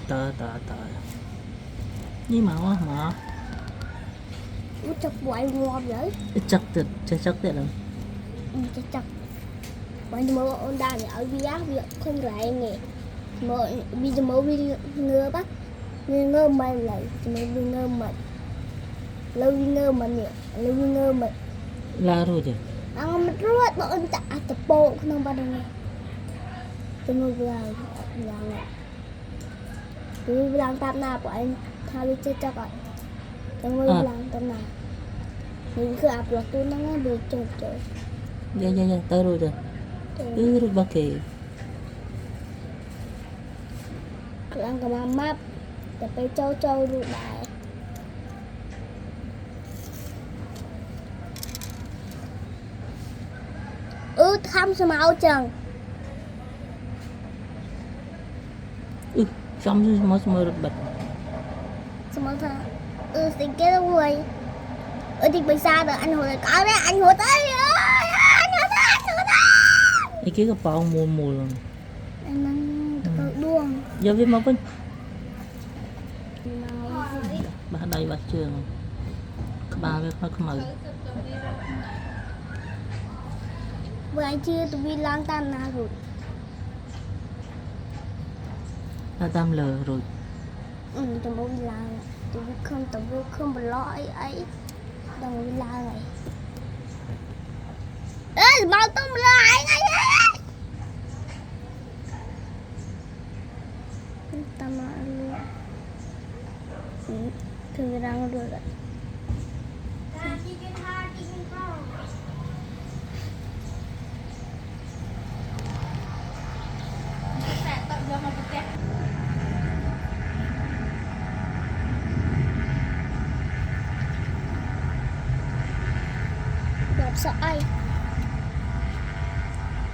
tờ nhưng mà chặt quậy ngon vậy chắc tiệt lắm chắc bây giờ mơ ông đang ở việc không lại nè mơ bây giờ mơ đi ngơ bắt ngơ mày lại mày đi ngơ mày lâu đi ngơ mày nè lâu đi ngơ mày là rồi chứ ăn mất rất bọn ta tập bộ không bao giờ nè tôi ngồi vào này tôi làm tạm nào của anh thao đi chơi chắc rồi tôi ngồi làm tạm nào mình cứ áp lực tôi nó được chụp chụp dạ tới rồi rồi bakit lang ka mapแต่ไปเจ้าดูได้ทำสมาเอาจังxong semua ribet Sao thì cái đó rồi thì bây giờ được anh hồi có đấy anh hồi tới cái cái bao mùa luôn anh đang đuông giờ biết mà bên bà đây bà trường bà biết nó không mở vừa anh chưa tụi mình lang tam nào rồi là tam lờ rồi tụi mình lang tụi mình không bị lo ấy đừng bị la này ê mau tụi mình lại ngay tâm luôn thường đang được rồi sợ ai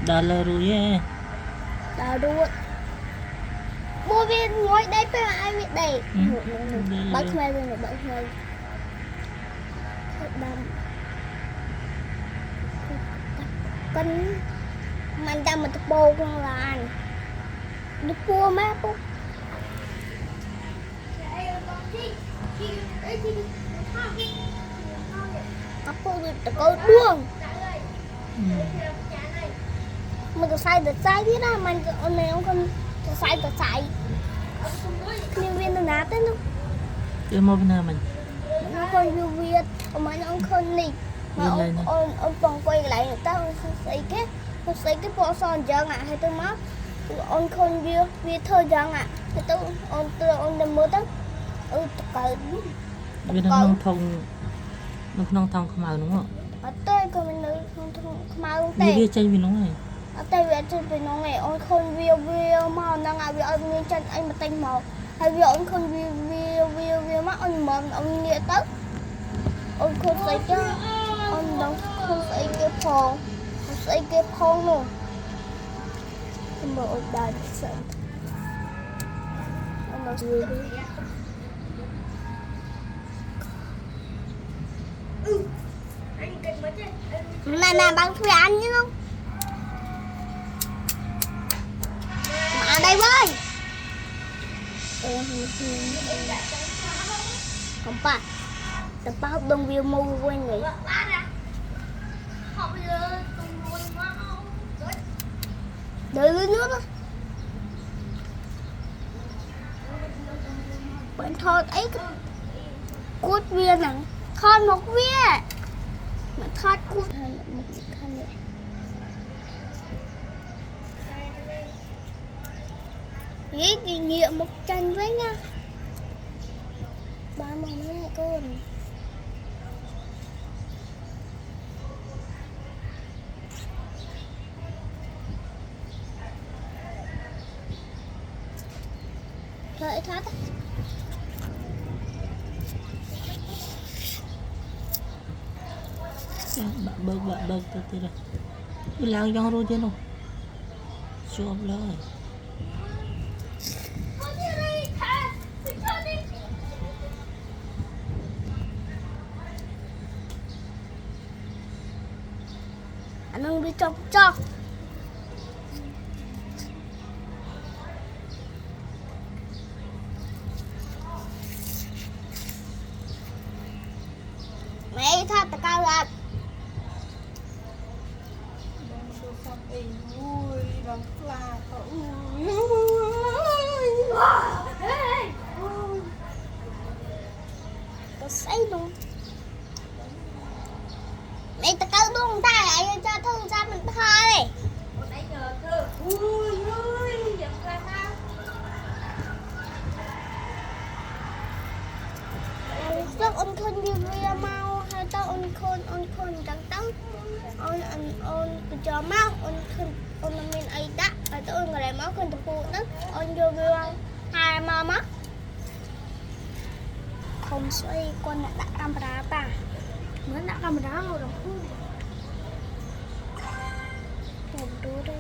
đã là rồi á đã đúng mua viên ngồi đây phải ai biết đây bắt thuê luôn rồi bắt thuê con mình ra một bồ con là anh đi cua má bố aku kau buang. Mình sai thế nào mình ông con sai. Nhân viên nó nát đấy nó. Yêu một bên nào mình. Nó con yêu Việt, mà ông con này. Mà ông còn quay lại người ta ông xây cái bộ son chẳng ạ hay tôi mắc. Ông con Việt thôi chẳng ạ. Hay tôi ông đừng mơ tới. Cỡ. Việt Nam thông nó thông không màu đúng không? Ở đây còn mình nói không màu không tệ. Vì chơi vì nó này. Ở đây vì nó này ông không view màu đang à vì ông nguyên chân anh mà tanh màu hay vì ông không view mắt ông nghĩa tất ông không xây chứ ông đâu không xây cái phong luôn ông bảo ông đàn sợ ông nói gì nè bạn thuê anh chứ không mà đây với không phải tập hợp đồng view mua quên nghỉ đợi lên nước đó bạn thôi ấy cút viên nè thôi một viên mà thôi cút một khăn nữa nghĩ kỷ niệm một tranh với nha ba mẹ mấy con Lợi thoát bạn bơ tới đây đi lang giang rồi chứ nó chụp lại anh đang đi cho thật ta cao lại tôi sắp ý vui đóng là tôi say luôn mẹ ta cao luôn ta lại cho thương ra mình thôi nãy giờ cơ ui ơi giật ra sao rất ôn khôn như video mau hay tao ôn khôn chẳng tao ôn cho mau ôn mình ấy đã ở tao ôn người máu khôn tập phụ đó ôn vô video hai mà mắt không xoay con đã camera ta mới đã camera rồi đâu. Một đứa đây